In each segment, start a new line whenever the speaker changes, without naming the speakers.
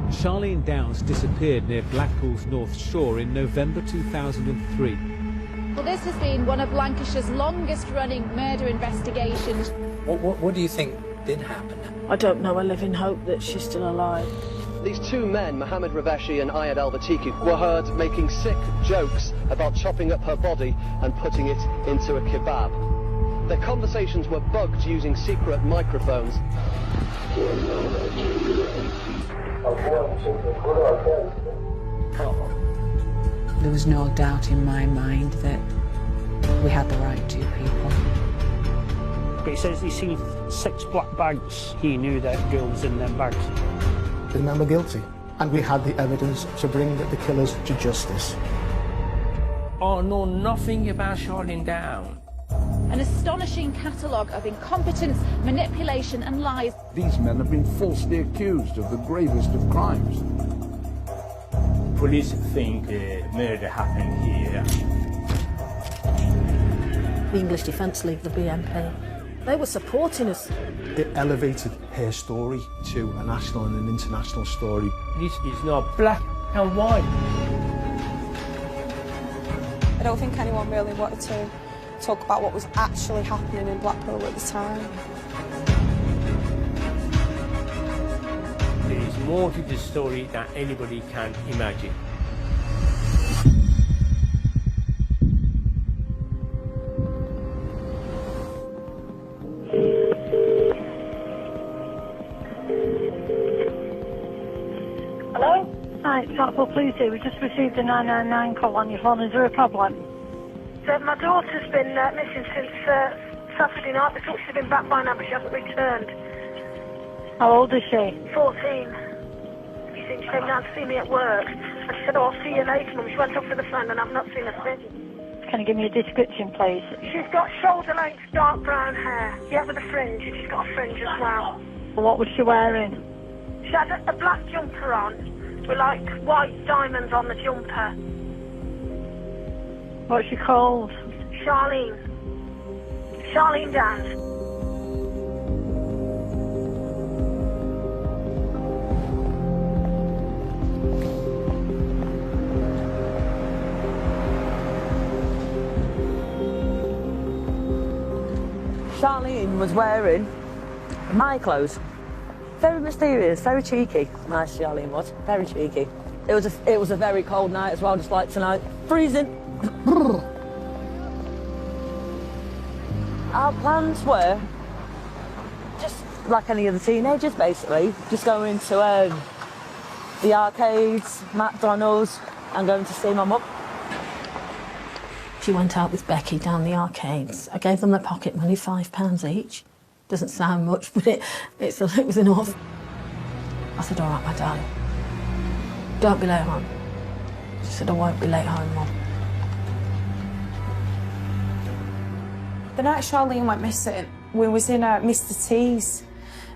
Charlene Downs disappeared near Blackpool's North Shore in November 2003.
Well, this has been one of Lancashire's longest-running murder investigations.
What do you think did happen?
I don't know. I live in hope that she's still alive.
These two men, Mohammed Raveshi and Ayad Al-Batiki, were heard making sick jokes about chopping up her body and putting it into a kebab. Their conversations were bugged using secret microphones.
There was no doubt in my mind that we had the right two people.
But he says he's seen 6 black bags. He knew that girl was in them bags.
The men were guilty, and we had the evidence to bring the killers to justice.
I know nothing about Charlene Downs.
An astonishing catalogue of incompetence, manipulation and lies.
These men have been falsely accused of the gravest of crimes.
Police think the murder happened here.
The English Defence League, the BNP, they were supporting us.
It elevated her story to a national and an international story.
This is not black and white.
I don't think anyone really wanted to talk about what was actually happening in Blackpool at the time.
There is more to the story than anybody can imagine.
Hello? Hi, it's Blackpool Police here. We just received a 999 call on your phone. Is there a problem? My daughter's been missing since Saturday night. They thought she'd been back by now, but she hasn't returned. How old is she? 14. She said she came down to see me at work. And she said, oh, I'll see you later, Mum. She went off to the phone and I've not seen her since. Can you give me a description, please? She's got shoulder-length dark brown hair. Yeah, with a fringe. And she's got a fringe as well. What was she wearing? She had a black jumper on with, like, white diamonds on the jumper. What's she called? Charlene. Charlene Downs.
Charlene was wearing my clothes. Very mysterious, very cheeky. Nice Charlene was, very cheeky. It was a very cold night as well, just like tonight. Freezing. Our plans were just like any other teenagers, basically, just going to the arcades, McDonald's, and going to see my mum.
She went out with Becky down the arcades. I gave them their pocket money, £5 each. Doesn't sound much, but it was enough. I said, all right, my darling, don't be late home. She said, I won't be late home, Mum.
The night Charlene went missing, we was in Mr T's,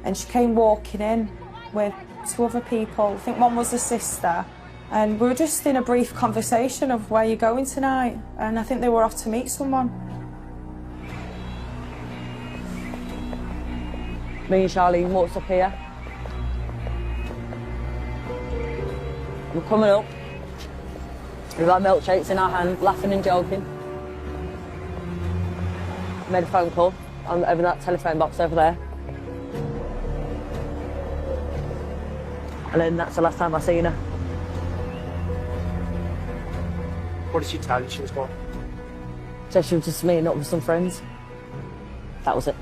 and she came walking in with 2 other people. I think one was a sister, and we were just in a brief conversation of where you're going tonight, and I think they were off to meet someone.
Me and Charlene walked up here. We're coming up. We've got milkshakes in our hand, laughing and joking. Made a phone call over that telephone box over there. And then that's the last time I seen her.
What did she tell you she was going?
Said she was just meeting up with some friends. That was it.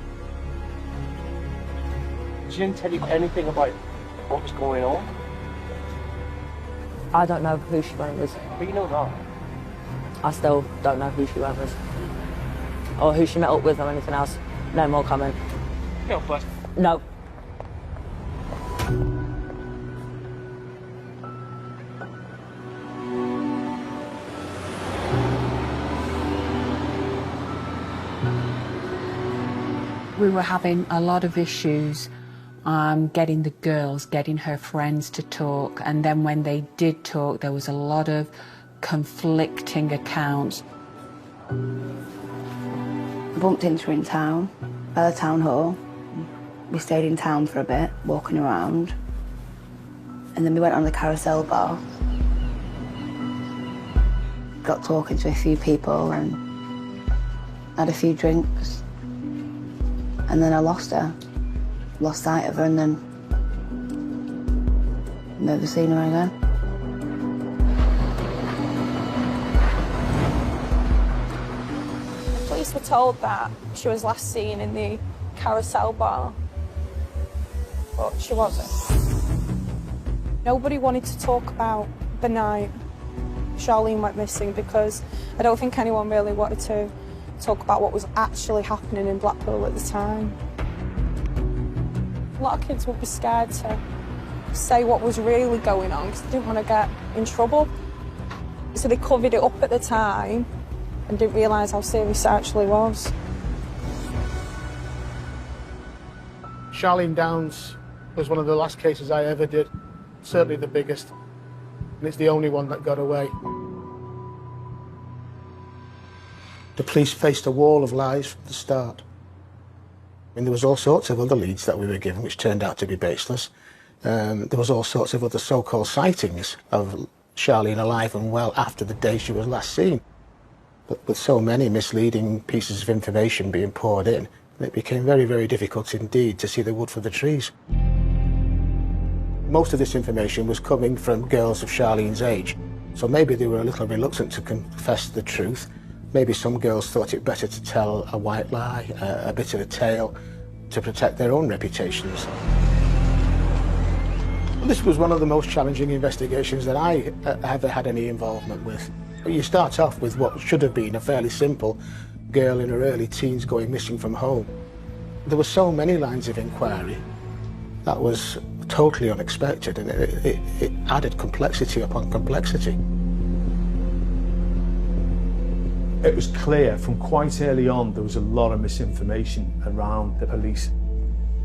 She didn't tell you anything about what was going on?
I don't know who she went with.
But you know that.
I still don't know who she went with. Or who she met up with or anything else. No more comment.
No, but...
No.
We were having a lot of issues getting the girls, getting her friends to talk, and then when they did talk, there was a lot of conflicting accounts.
I bumped into her in town, at the town hall. We stayed in town for a bit, walking around. And then we went on the carousel bar. Got talking to a few people and had a few drinks. And then I lost her. Lost sight of her and then never seen her again.
Police were told that she was last seen in the carousel bar, but she wasn't. Nobody wanted to talk about the night Charlene went missing because I don't think anyone really wanted to talk about what was actually happening in Blackpool at the time. A lot of kids would be scared to say what was really going on because they didn't want to get in trouble. So they covered it up at the time and didn't realise how serious it actually was.
Charlene Downs was one of the last cases I ever did, certainly the biggest, and it's the only one that got away. The police faced a wall of lies from the start. I mean, there was all sorts of other leads that we were given which turned out to be baseless. There was all sorts of other so-called sightings of Charlene alive and well after the day she was last seen. But with so many misleading pieces of information being poured in, it became very, very difficult indeed to see the wood for the trees. Most of this information was coming from girls of Charlene's age, so maybe they were a little reluctant to confess the truth. Maybe some girls thought it better to tell a white lie, a bit of a tale, to protect their own reputations. This was one of the most challenging investigations that I ever had any involvement with. You start off with what should have been a fairly simple girl in her early teens going missing from home. There were so many lines of inquiry. That was totally unexpected, and it added complexity upon complexity.
It was clear from quite early on there was a lot of misinformation around the police.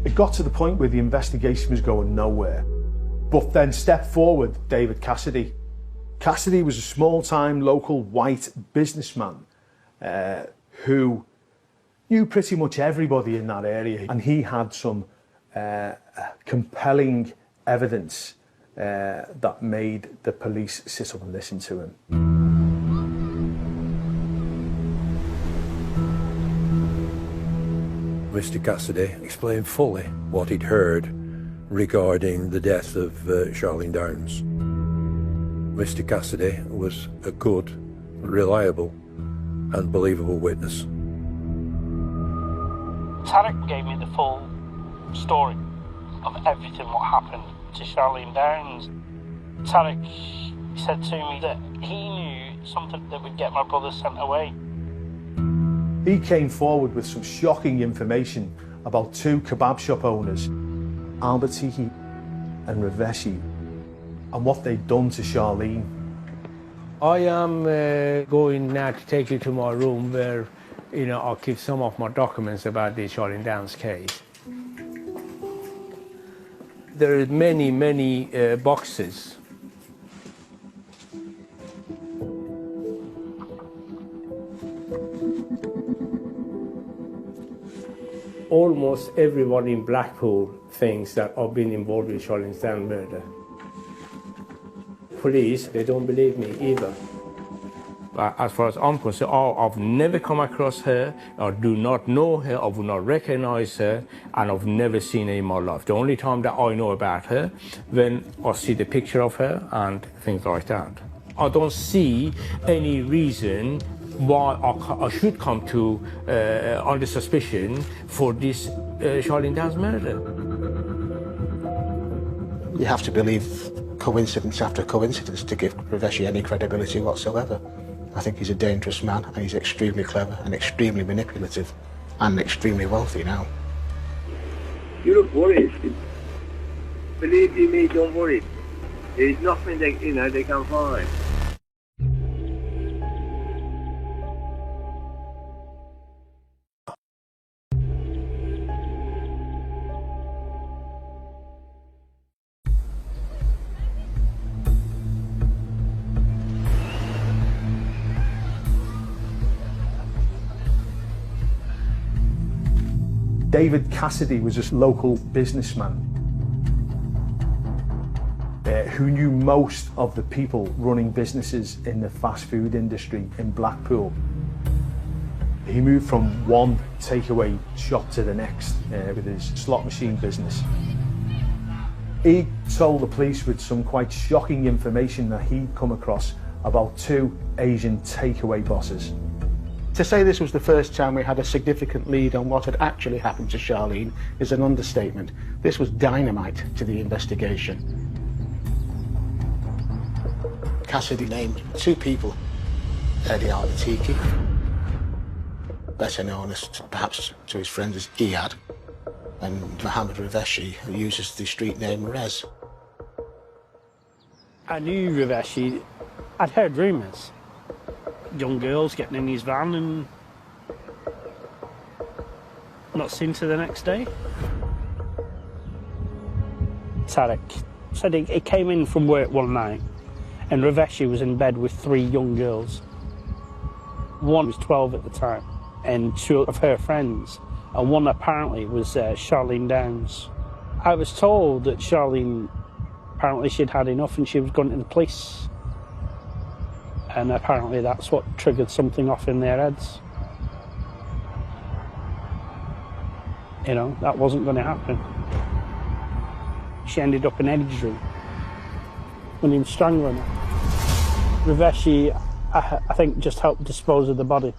It got to the point where the investigation was going nowhere. But then stepped forward David Cassidy. Cassidy was a small-time local white businessman who knew pretty much everybody in that area, and he had some compelling evidence that made the police sit up and listen to him.
Mr. Cassidy explained fully what he'd heard regarding the death of Charlene Downs. Mr. Cassidy was a good, reliable and believable witness.
Tarek gave me the full story of everything what happened to Charlene Downs. Tarek said to me that he knew something that would get my brother sent away.
He came forward with some shocking information about two kebab shop owners, Albertiki and Raveshi, and what they'd done to Charlene.
I am going now to take you to my room where, I'll keep some of my documents about the Charlene Downs case. There are many, many boxes. Almost everyone in Blackpool thinks that I've been involved with Charlene Downs murder. Police, they don't believe me either. But as far as I'm concerned, I've never come across her, I do not know her, I will not recognize her, and I've never seen her in my life. The only time that I know about her, when I see the picture of her and things like that. I don't see any reason why I should come to under suspicion for this Charlene Downs murder.
You have to believe coincidence after coincidence to give Raveshi any credibility whatsoever. I think he's a dangerous man, and he's extremely clever and extremely manipulative and extremely wealthy now.
You look worried. Believe you me, don't worry. There's nothing they can find.
David Cassidy was a local businessman. who knew most of the people running businesses in the fast food industry in Blackpool. He moved from one takeaway shop to the next with his slot machine business. He told the police with some quite shocking information that he'd come across about 2 Asian takeaway bosses.
To say this was the first time we had a significant lead on what had actually happened to Charlene is an understatement. This was dynamite to the investigation. Cassidy named 2 people, Eddie Albatiki, better known as perhaps to his friends as Iyad, and Mohammed Raveshi, who uses the street name Rez.
I knew Raveshi. I'd heard rumours. Young girls getting in his van and not seen till the next day. Tarek said he came in from work one night and Raveshi was in bed with 3 young girls. One was 12 at the time and 2 of her friends, and one apparently was Charlene Downs. I was told that Charlene, apparently she'd had enough and she was going to the police. And apparently that's what triggered something off in their heads. You know, that wasn't going to happen. She ended up in Eddie's room when he was strangling her. Raveshi, I think, just helped dispose of the body.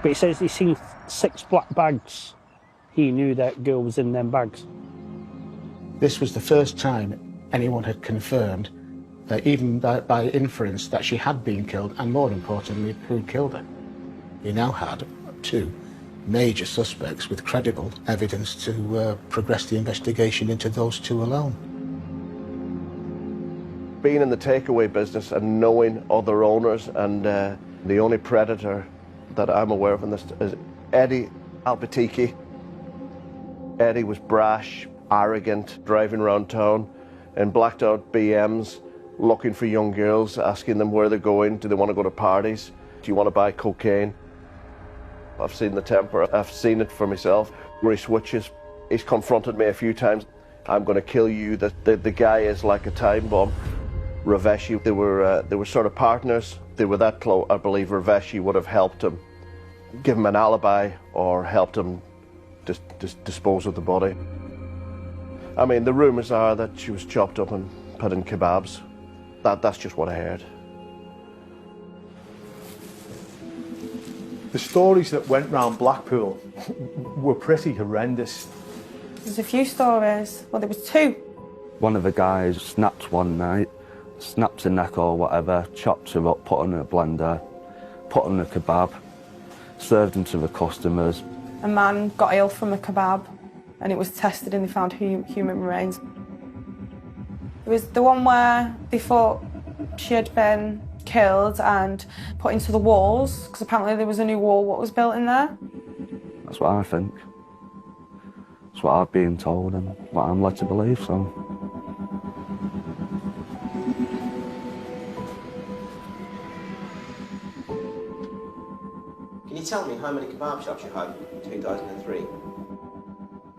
But he says he's seen 6 black bags. He knew that girl was in them bags.
This was the first time anyone had confirmed, even by inference, that she had been killed, and more importantly, who killed her. He now had 2 major suspects with credible evidence to progress the investigation into those 2 alone.
Being in the takeaway business and knowing other owners, and the only predator that I'm aware of in this is Eddie Albatiki. Eddie was brash, arrogant, driving around town in blacked out BMs, looking for young girls, asking them where they're going, do they want to go to parties, do you want to buy cocaine? I've seen the temper, I've seen it for myself, where he switches. He's confronted me a few times. I'm going to kill you. The guy is like a time bomb. Raveshi, they were sort of partners. They were that close. I believe Raveshi would have helped him, give him an alibi, or helped him dispose of the body. I mean, the rumours are that she was chopped up and put in kebabs. That's just what I heard.
The stories that went round Blackpool were pretty horrendous.
There's a few stories. Well, there was 2.
One of the guys snapped one night, snapped her neck or whatever, chopped her up, put her in a blender, put her in a kebab, served them to the customers.
A man got ill from a kebab and it was tested and they found human remains. There was the one where they thought she had been killed and put into the walls, because apparently there was a new wall what was built in there.
That's what I think. That's what I've been told and what I'm led to believe, so.
Can you tell me how many kebab shops you had in 2003?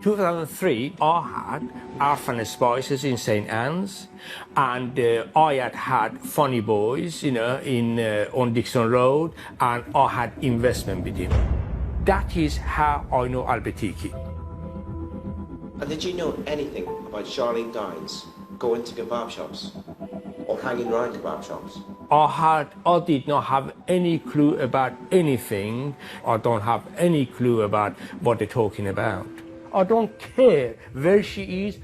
2003, I had Arfan and Spices in St. Anne's, and I had Funny Boys, you know, on Dixon Road, and I had investment with him. That is how I know Albatiki.
And did you know anything about Charlene Downs going to kebab shops or hanging around kebab shops?
I did not have any clue about anything. I don't have any clue about what they're talking about. I don't care where she is,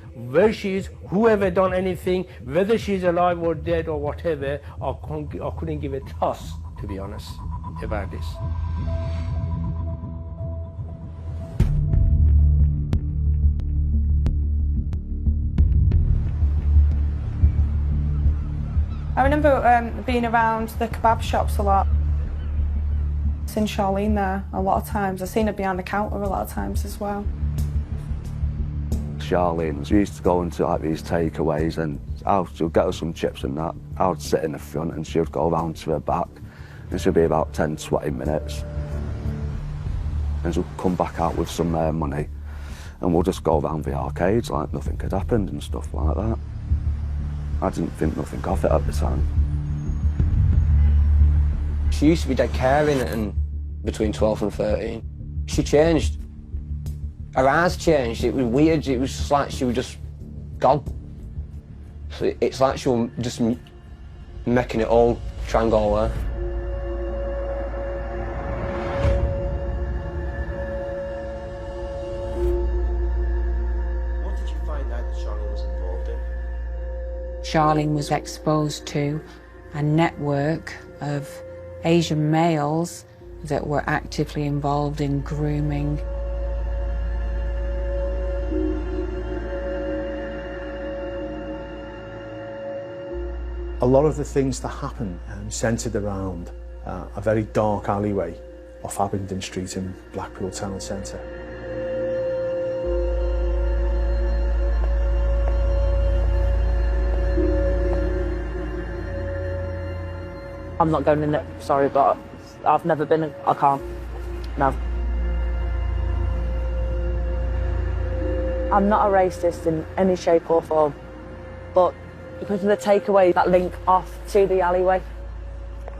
whoever done anything, whether she's alive or dead or whatever. I couldn't give a toss, to be honest, about this.
I remember being around the kebab shops a lot. I've seen Charlene there a lot of times. I've seen her behind the counter a lot of times as well.
Charlene, she used to go into like these takeaways and she'd get her some chips and that. I would sit in the front and she would go round to her back. And she'd be about 10, 20 minutes. And she'd come back out with some money. And we'll just go around the arcades like nothing had happened and stuff like that. I didn't think nothing of it at the time.
She used to be dead caring and between 12 and 13. She changed. Her eyes changed. It was weird. It was just like she was just gone. So it's like she was just making it all try and go away.
What did you find out that Charlene was involved in?
Charlene was exposed to a network of Asian males that were actively involved in grooming.
A lot of the things that happen centred around a very dark alleyway off Abingdon Street in Blackpool Town Centre.
I'm not going in it, sorry, but I've never been, I can't, no. I'm not a racist in any shape or form, but because of the takeaway that link off to the alleyway,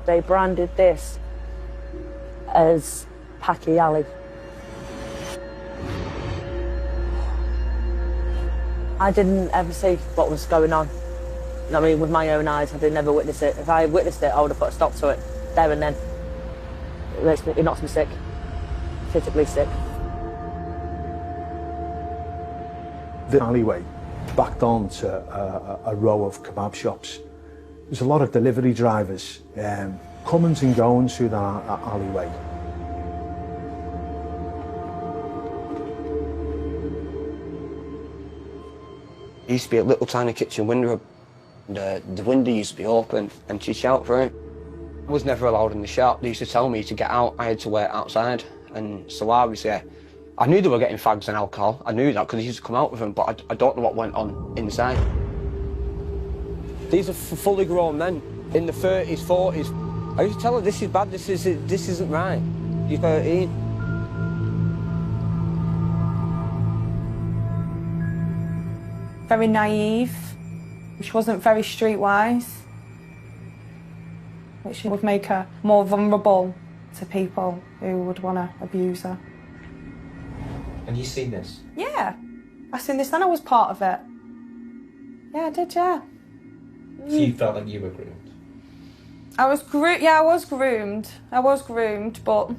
they branded this as Packy Alley. I didn't ever see what was going on. I mean, with my own eyes, I did never witness it. If I had witnessed it, I would have put a stop to it there and then. It knocks me sick, physically sick.
The alleyway backed on to a row of kebab shops. There's a lot of delivery drivers coming and going through that alleyway.
There used to be a little tiny kitchen window. The window used to be open and she'd shout for it. I was never allowed in the shop. They used to tell me to get out. I had to wait outside. And so obviously, I knew they were getting fags and alcohol. I knew that because they used to come out with them, but I don't know what went on inside. These are fully grown men in the 30s, 40s. I used to tell her, this is bad, this isn't right. You're 13.
Very naive, which wasn't very streetwise, which would make her more vulnerable to people who would want to abuse her.
And you seen this?
Yeah, I seen this and I was part of it. Yeah, I did, yeah.
So you felt like you were groomed?
I was groomed, yeah, I was groomed, but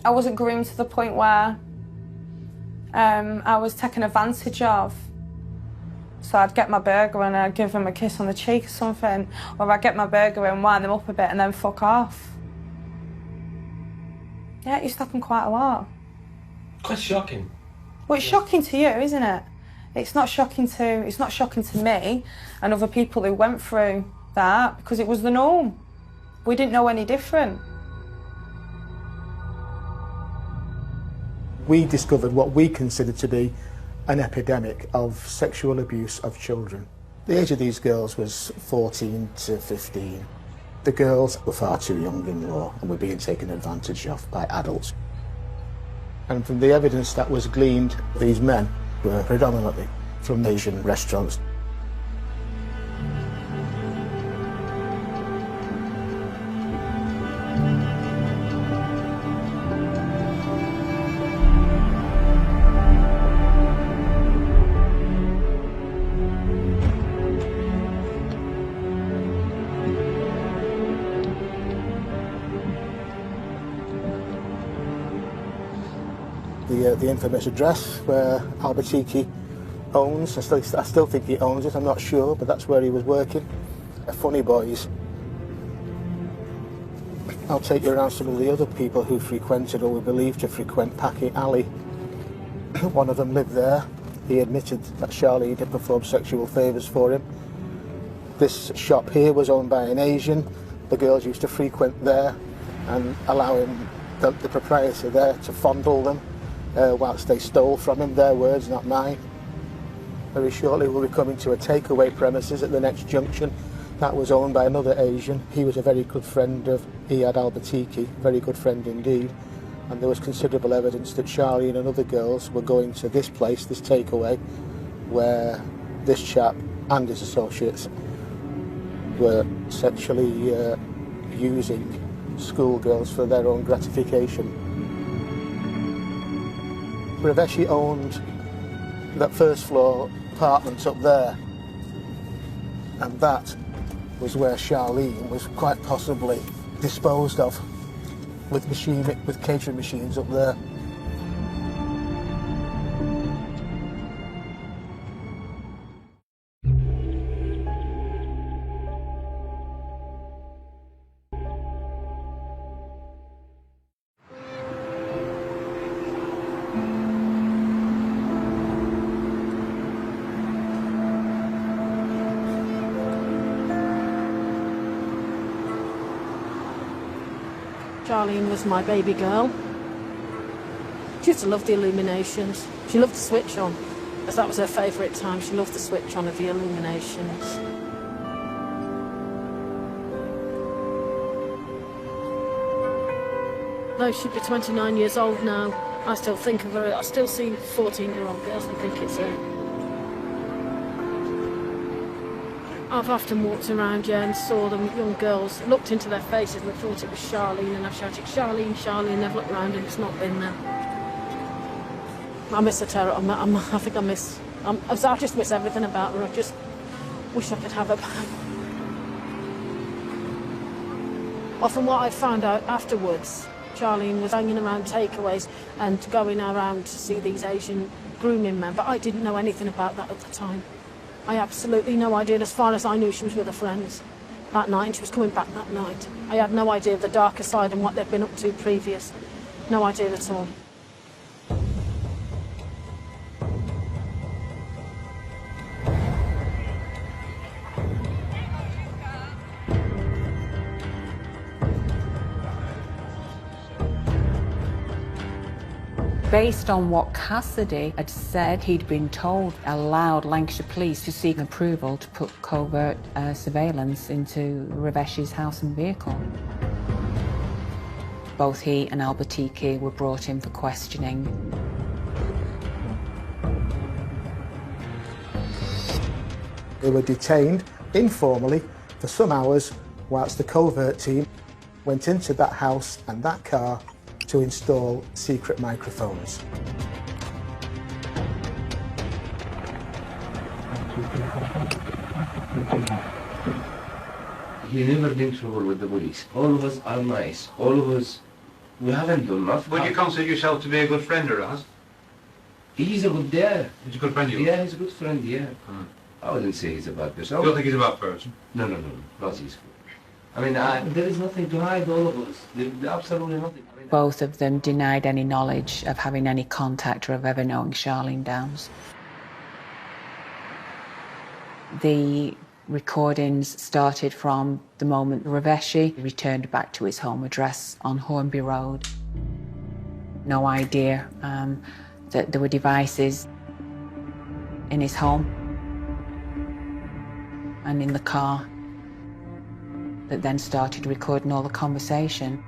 I wasn't groomed to the point where I was taken advantage of. So I'd get my burger and I'd give them a kiss on the cheek or something, or I'd get my burger and wind them up a bit and then fuck off. Yeah, it used to happen quite a lot.
Quite shocking.
Well, it's shocking to you, isn't it? It's not shocking to me and other people who went through that because it was the norm. We didn't know any different.
We discovered what we considered to be an epidemic of sexual abuse of children. The age of these girls was 14 to 15. The girls were far too young in law and were being taken advantage of by adults. And from the evidence that was gleaned, these men were predominantly from Asian restaurants. The infamous address where Albertiki owns. I still think he owns it, I'm not sure, but that's where he was working. Funny boys. I'll take you around some of the other people who frequented or were believed to frequent Packy Alley. One of them lived there. He admitted that Charlene had performed sexual favours for him. This shop here was owned by an Asian. The girls used to frequent there and allow him, the proprietor there, to fondle them whilst they stole from him. Their words, not mine. Very shortly we'll be coming to a takeaway premises at the next junction. That was owned by another Asian. He was a very good friend of Iyad Albertiki, very good friend indeed. And there was considerable evidence that Charlene and other girls were going to this place, this takeaway, where this chap and his associates were sexually using schoolgirls for their own gratification. Raveshi owned that first floor apartment up there, and that was where Charlene was quite possibly disposed of with catering machines up there.
Charlene was my baby girl. She used to love the illuminations. She loved the switch on, as that was her favourite time. She loved the switch on of the illuminations. Though she'd be 29 years old now, I still think of her. I still see 14-year-old girls and think it's her. I've often walked around here and saw them, young girls, looked into their faces and thought it was Charlene, and I've shouted, Charlene, Charlene, they've looked round and it's not been them. I miss her terrible. I think I just miss everything about her. I just wish I could have her back. Well, from what I found out afterwards, Charlene was hanging around takeaways and going around to see these Asian grooming men, but I didn't know anything about that at the time. I absolutely no idea. As far as I knew, she was with her friends that night and she was coming back that night. I had no idea of the darker side and what they'd been up to previous. No idea at all.
Based on what Cassidy had said, he'd been told, allowed Lancashire Police to seek approval to put covert surveillance into Raveshi's house and vehicle. Both he and Albertiki were brought in for questioning.
They were detained informally for some hours whilst the covert team went into that house and that car to install secret microphones.
He never been in trouble with the police. All of us are nice. All of us, we haven't done nothing.
Would you consider yourself to be a good friend of ours?
He's a good dad.
He's a good friend of yours?
Yeah, he's a good friend, yeah. I wouldn't say he's a bad person.
You don't think he's a bad person?
No, not his. I mean, there is nothing to hide, all of us. There's absolutely nothing.
Both of them denied any knowledge of having any contact or of ever knowing Charlene Downs. The recordings started from the moment Raveshi returned back to his home address on Hornby Road. No idea that there were devices in his home and in the car that then started recording all the conversation.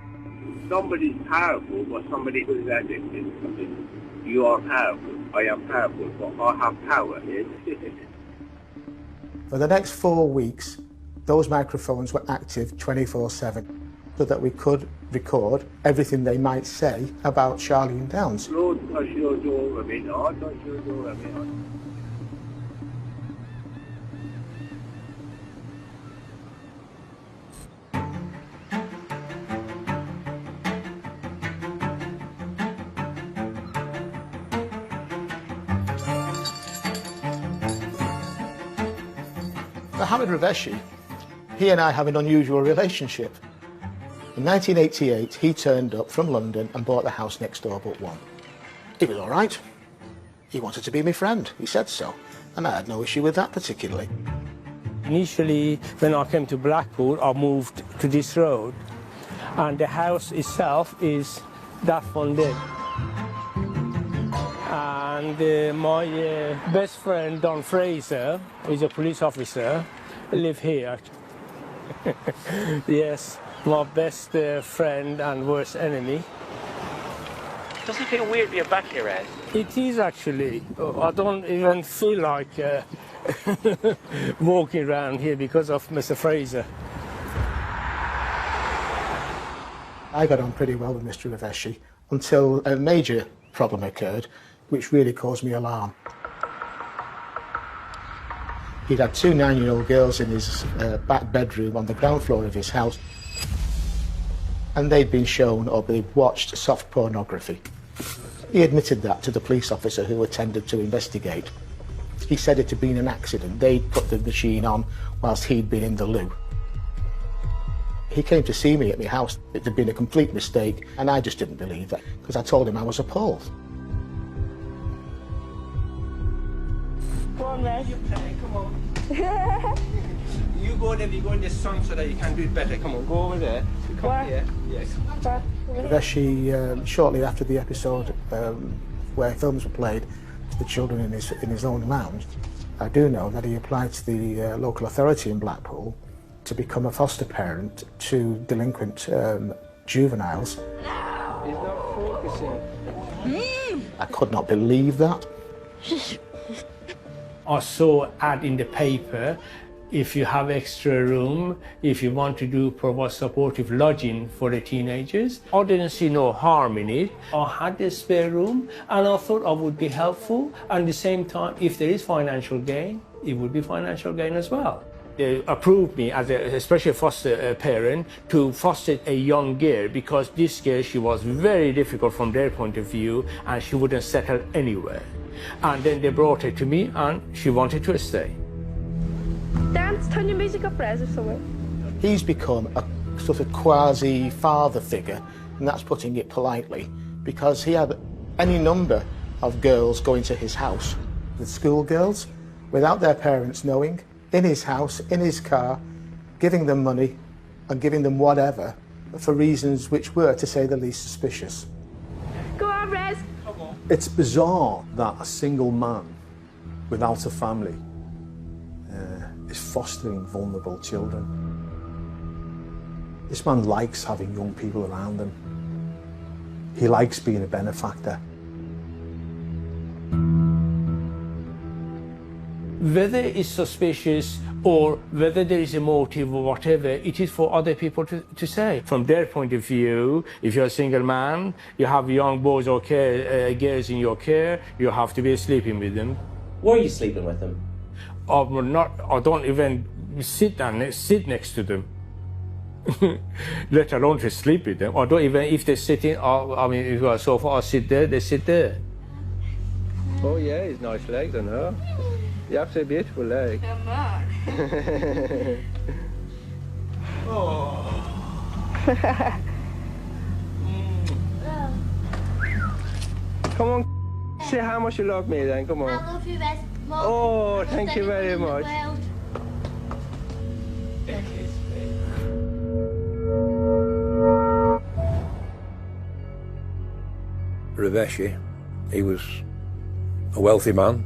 Somebody's powerful, but somebody who is addicted. I mean, you are powerful, I am powerful, but I have power.
For the next 4 weeks, those microphones were active 24/7, so that we could record everything they might say about Charlene Downs. Mohammed Raveshi, he and I have an unusual relationship. In 1988, he turned up from London and bought the house next door but one. He was all right. He wanted to be my friend. He said so. And I had no issue with that particularly.
Initially, when I came to Blackpool, I moved to this road. And the house itself is that one there. And my best friend, Don Fraser, who is a police officer, live here. Yes, my best friend and worst enemy.
Does it feel weird being back here, Ed?
It is actually. I don't even feel like walking around here because of Mr. Fraser.
I got on pretty well with Mr. Raveshi until a major problem occurred, which really caused me alarm. He'd had 2 9-year-old girls in his back bedroom on the ground floor of his house, and they'd been shown or they'd watched soft pornography. He admitted that to the police officer who attended to investigate. He said it had been an accident. They'd put the machine on whilst he'd been in the loo. He came to see me at my house. It had been a complete mistake, and I just didn't believe that, because I told him I was appalled.
Come on, man. Come on. You go there, you go in the sun so that you can do it better. Come on, go over there. Come here. Yes.
Raveshi, shortly after the episode where films were played to the children in his own lounge, I do know that he applied to the local authority in Blackpool to become a foster parent to delinquent juveniles.
He's not focusing.
I could not believe that.
I saw ad in the paper, if you have extra room, if you want to do provide supportive lodging for the teenagers. I didn't see no harm in it. I had a spare room and I thought I would be helpful, and at the same time, if there is financial gain, it would be financial gain as well. They approved me as a special foster parent to foster a young girl, because this girl, she was very difficult from their point of view and she wouldn't settle anywhere. And then they brought her to me and she wanted to stay.
Dance, turn your music up, Rez, or something.
He's become a sort of quasi-father figure, and that's putting it politely, because he had any number of girls going to his house, the schoolgirls, without their parents knowing, in his house, in his car, giving them money and giving them whatever for reasons which were, to say the least, suspicious.
Go on, Rez.
It's bizarre that a single man without a family is fostering vulnerable children. This man likes having young people around him. He likes being a benefactor.
Whether it's suspicious or whether there is a motive or whatever, it is for other people to say. From their point of view, if you're a single man, you have young boys or girls in your care, you have to be sleeping with them.
Why are you sleeping with them?
I don't even sit next to them, let alone to sleep with them. I don't even, if they're sitting, I mean, if you're a sofa, I sit there, they sit there.
Oh yeah, he's nice legs on her. You have a beautiful leg.
Oh.
Come on, say how much you love me then, come on.
I love you, Rez.
Oh, thank you very much.
Raveshi, he was a wealthy man.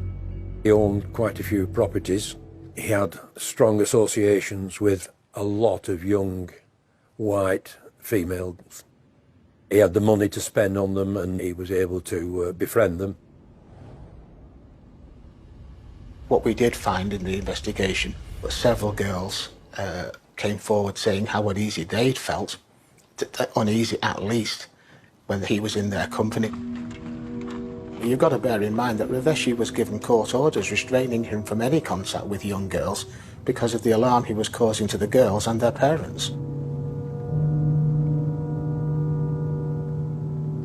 He owned quite a few properties. He had strong associations with a lot of young white females. He had the money to spend on them and he was able to befriend them.
What we did find in the investigation was several girls came forward saying how uneasy they'd felt, uneasy at least, when he was in their company. You've got to bear in mind that Raveshi was given court orders restraining him from any contact with young girls because of the alarm he was causing to the girls and their parents.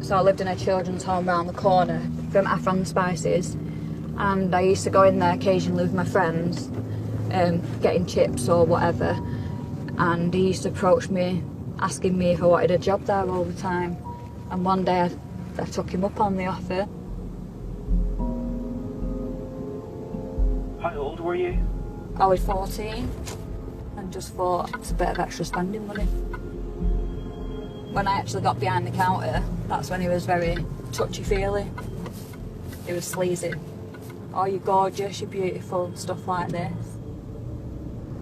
So I lived in a children's home around the corner from Afghan Spices, and I used to go in there occasionally with my friends, getting chips or whatever, and he used to approach me asking me if I wanted a job there all the time, and one day I took him up on the offer.
How old were you?
I was 14 and just thought it's a bit of extra spending money. When I actually got behind the counter, that's when he was very touchy-feely. He was sleazy. Oh, you're gorgeous, you're beautiful, and stuff like this.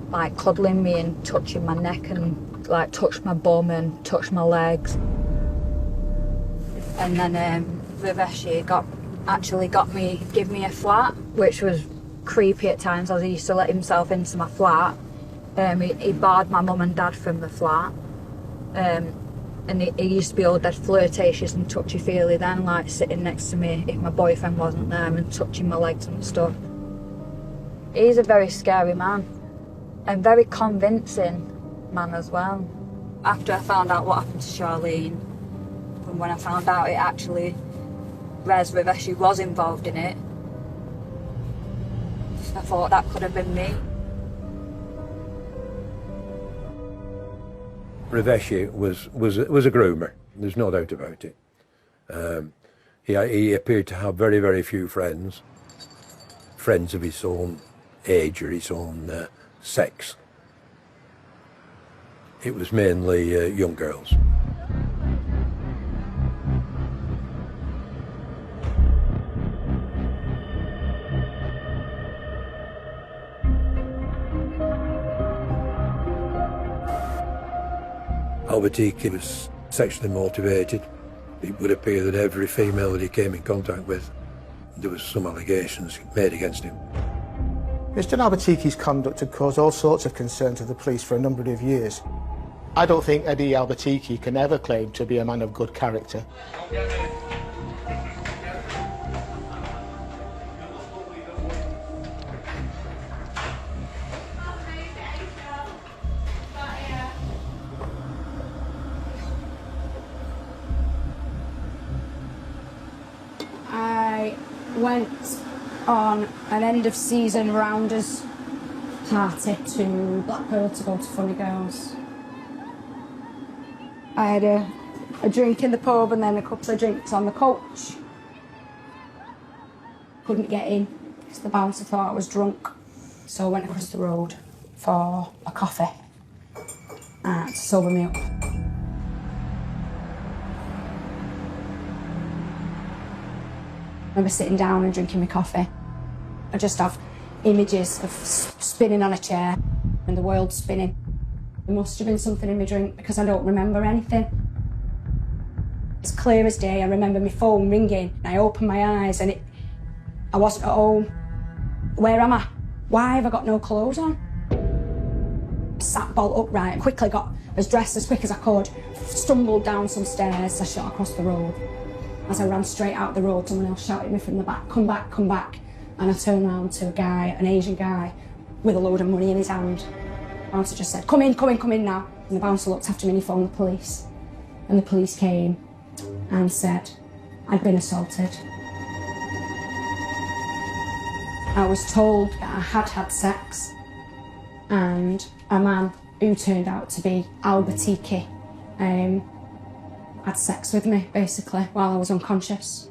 Like cuddling me and touching my neck and like touched my bum and touched my legs. And then Riveshi actually give me a flat, which was creepy at times, as he used to let himself into my flat. He barred my mum and dad from the flat. And he used to be all dead flirtatious and touchy-feely then, like sitting next to me if my boyfriend wasn't there and touching my legs and stuff. He's a very scary man and very convincing man as well. After I found out what happened to Charlene, and when I found out it actually Riveshi was involved in it, I thought that could have been me.
Riveshi was a groomer. There's no doubt about it. He appeared to have very, very few friends of his own age or his own sex. It was mainly young girls. Albertiki was sexually motivated. It would appear that every female that he came in contact with, there was some allegations made against him.
Mr. Albertiki's conduct had caused all sorts of concern to the police for a number of years. I don't think Eddie Albertiki can ever claim to be a man of good character.
I went on an end of season rounders party to Blackpool to go to Funny Girls. I had a drink in the pub and then a couple of drinks on the coach. Couldn't get in because the bouncer thought I was drunk. So I went across the road for a coffee to sober me up. I remember sitting down and drinking my coffee. I just have images of spinning on a chair and the world spinning. There must have been something in my drink because I don't remember anything. It's clear as day. I remember my phone ringing. I opened my eyes and I wasn't at home. Where am I? Why have I got no clothes on? I sat bolt upright and quickly got dressed as quick as I could. Stumbled down some stairs. I shot across the road. As I ran straight out the road, someone else shouted at me from the back, come back, come back. And I turned around to a guy, an Asian guy, with a load of money in his hand. The bouncer just said, come in, come in, come in now. And the bouncer looked after me and he phoned the police. And the police came and said I'd been assaulted. I was told that I had had sex and a man who turned out to be Albertiki had sex with me, basically, while I was unconscious.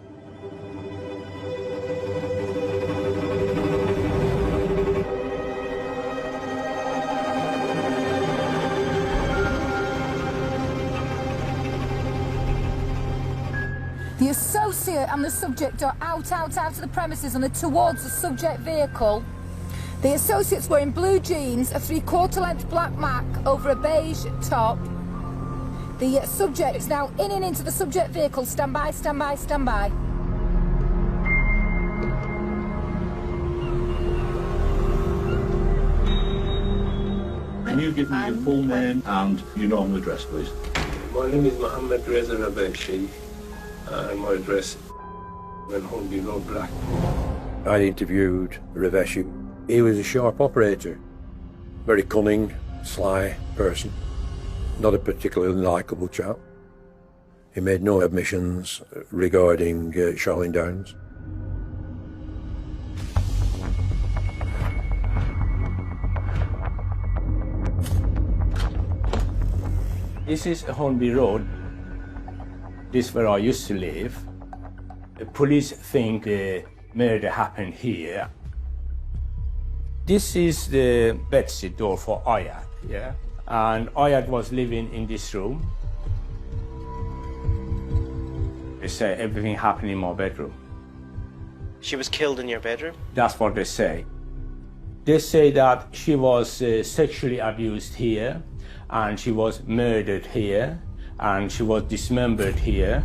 The associate and the subject are out of the premises and are towards the subject vehicle. The associates were in blue jeans, a 3/4 length black mac over a beige top. The subject is now in and into the subject vehicle. Stand by, stand by, stand by.
Can you give me your full name and your normal address, please?
My name is Mohammed Reza Rabeshi, and my address is Hornby Road, Black. I interviewed Raveshi. He was a sharp operator, very cunning, sly person, not a particularly likeable chap. He made no admissions regarding Charlene Downs.
This is Hornby Road. This is where I used to live. The police think the murder happened here. This is the bedsit door for Ayad, yeah? And Ayad was living in this room. They say everything happened in my bedroom.
She was killed in your bedroom?
That's what they say. They say that she was sexually abused here, and she was murdered here, and she was dismembered here.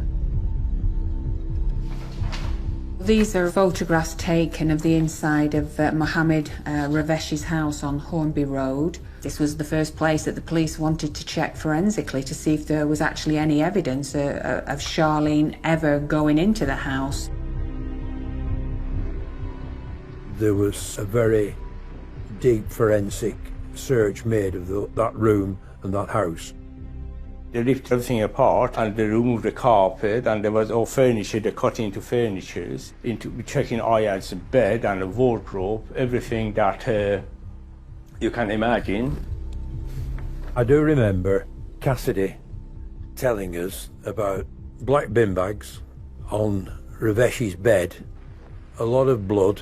These are photographs taken of the inside of Mohammed Ravesh's house on Hornby Road. This was the first place that the police wanted to check forensically to see if there was actually any evidence of Charlene ever going into the house.
There was a very deep forensic search made of that room and that house.
They ripped everything apart and they removed the carpet, and there was all furniture, they cut into furnitures, into checking Ayad's bed and a wardrobe, everything that you can imagine.
I do remember Cassidy telling us about black bin bags on Ravesh's bed, a lot of blood,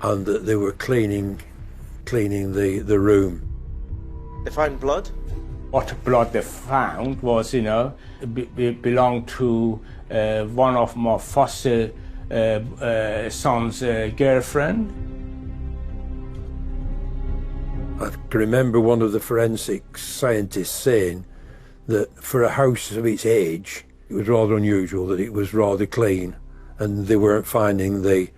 and that they were cleaning the room.
They found blood?
What blood they found was, belonged to one of my foster son's girlfriend.
I can remember one of the forensic scientists saying that for a house of its age, it was rather unusual that it was rather clean, and they weren't finding the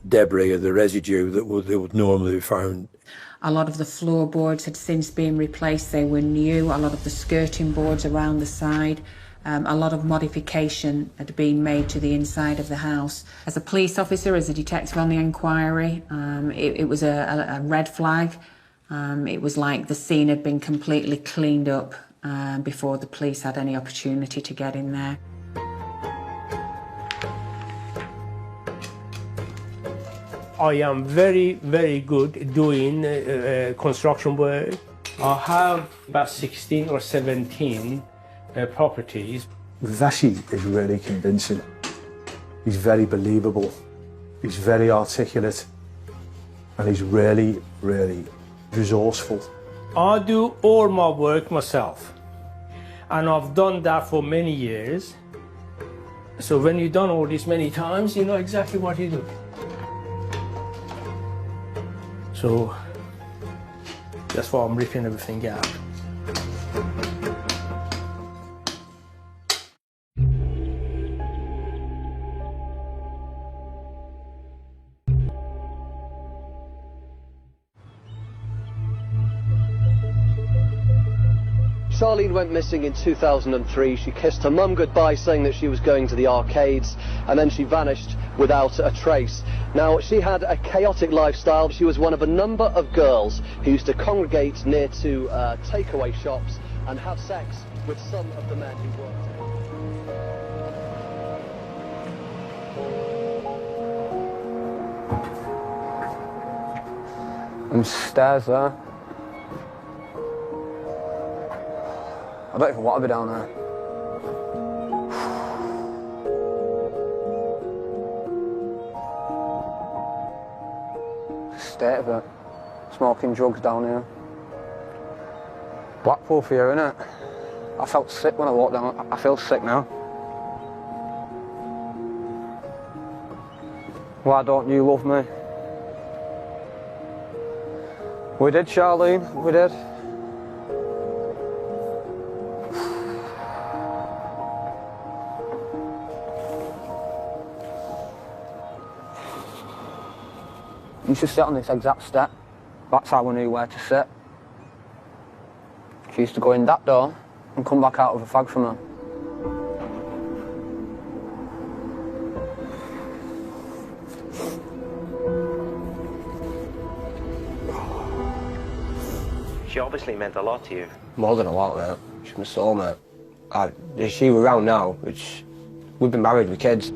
debris or the residue that they would normally be found.
A lot of the floorboards had since been replaced, they were new. A lot of the skirting boards around the side, a lot of modification had been made to the inside of the house. As a police officer, as a detective on the inquiry, it was a red flag. It was like the scene had been completely cleaned up before the police had any opportunity to get in there.
I am very, very good doing construction work. I have about 16 or 17 properties.
Raveshi is really convincing. He's very believable. He's very articulate. And he's really, really resourceful.
I do all my work myself. And I've done that for many years. So when you've done all this many times, you know exactly what you do. So that's why I'm ripping everything out.
Charlene went missing in 2003. She kissed her mum goodbye saying that she was going to the arcades, and then she vanished without a trace. Now, she had a chaotic lifestyle. She was one of a number of girls who used to congregate near to takeaway shops and have sex with some of the men who worked there.
Them stairs there. I don't even want to be down there. State of it. Smoking drugs down here. Blackpool for you, innit? I felt sick when I walked down. I feel sick now. Why don't you love me? We did, Charlene, we did. You used to sit on this exact step. That's how we knew where to sit. She used to go in that door and come back out with a fag from her.
She obviously meant a lot to you.
More than a lot, mate. She's my soulmate. If she were around now, which we've been married with kids.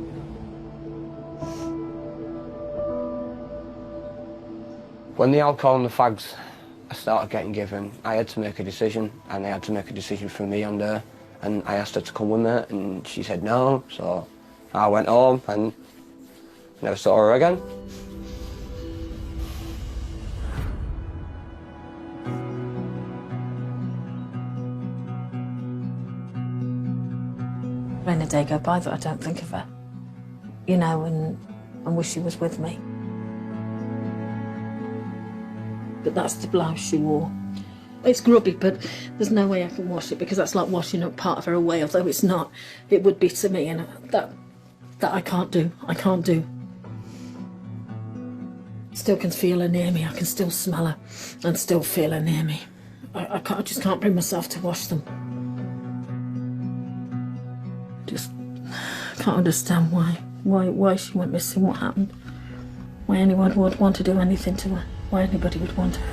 When the alcohol and the fags started getting given, I had to make a decision, and I had to make a decision for me and her. And I asked her to come with me, and she said no, so I went home and never saw her again.
When a day go by that I don't think of her, you know, and wish she was with me. But that's the blouse she wore. It's grubby, but there's no way I can wash it because that's like washing up part of her away, although it's not. It would be to me, and that that I can't do. Still can feel her near me. I can still smell her and still feel her near me. I just can't bring myself to wash them. Just can't understand why she went missing, what happened, why anyone would want to do anything to her, why anybody would want her.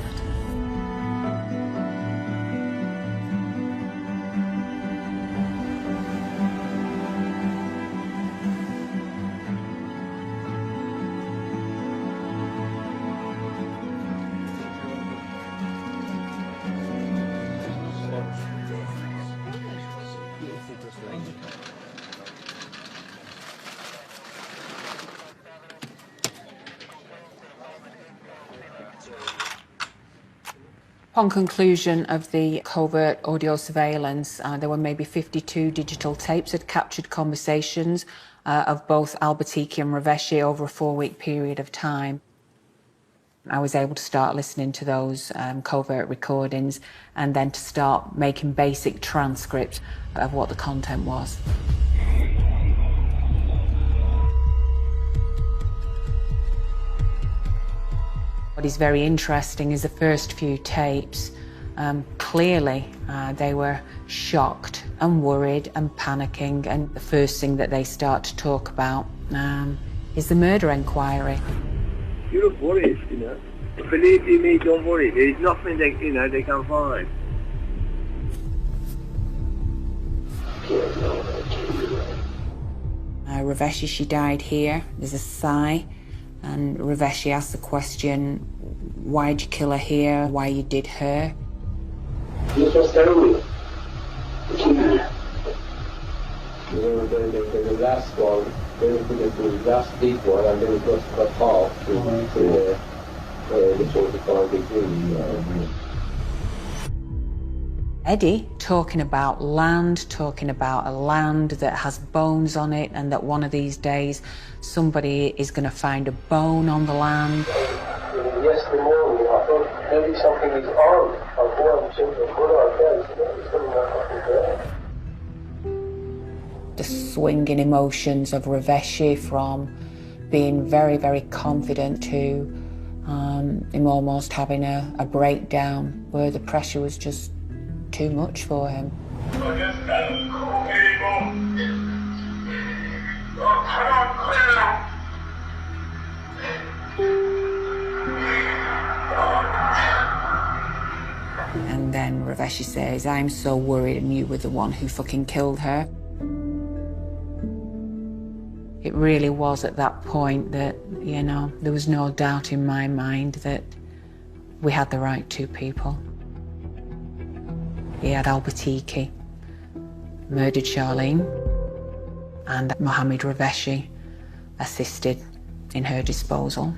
Upon conclusion of the covert audio surveillance, there were maybe 52 digital tapes that captured conversations of both Albertiki and Raveshi over a 4-week period of time. I was able to start listening to those covert recordings and then to start making basic transcripts of what the content was. What is very interesting is the first few tapes. Clearly, they were shocked and worried and panicking, and the first thing that they start to talk about is the murder inquiry.
You look worried, you know. Believe you me, don't worry. There's nothing they, you know, they can find.
Raveshi, she died here. There's a sigh. And Raveshi asked the question, why'd you kill her here? Why you did her?
You just tell me. The last one, then we put it to the last deep one, and then it was cut off to the 45 degree.
Eddie talking about land, talking about a land that has bones on it, and that one of these days somebody is going to find a bone on the land.
Yesterday morning, I thought maybe something is on. I go and check the photo again.
The swinging emotions of Raveshi, from being very, very confident to him almost having a breakdown where the pressure was just too much for him. And then Raveshi says, I'm so worried and you were the one who fucking killed her. It really was at that point that, you know, there was no doubt in my mind that we had the right two people. He had Albertiki, murdered Charlene, and Mohammed Raveshi assisted in her disposal.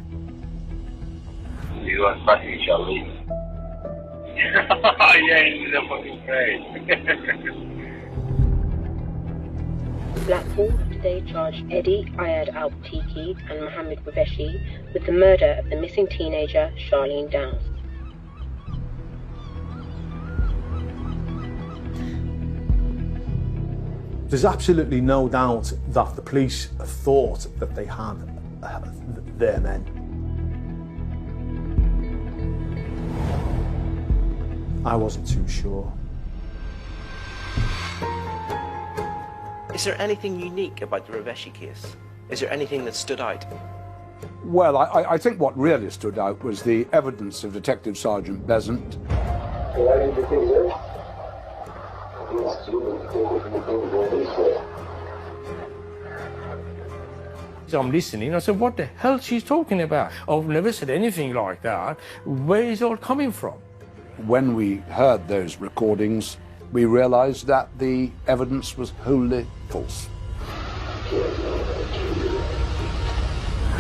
You are fucking Charlene. Yeah, he's a fucking crazy.
Blackpool today charged Eddie Ayad Albertiki and Mohammed Raveshi with the murder of the missing teenager Charlene Downs.
There's absolutely no doubt that the police thought that they had their men. I wasn't too sure.
Is there anything unique about the Raveshi case? Is there anything that stood out?
Well, I think what really stood out was the evidence of Detective Sergeant Besant.
So I'm listening, I said, what the hell she's talking about? I've never said anything like that. Where is it all coming from?
When we heard those recordings, we realised that the evidence was wholly false.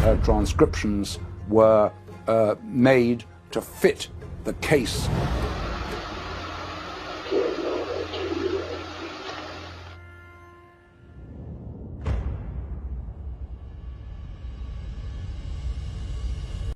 Her transcriptions were made to fit the case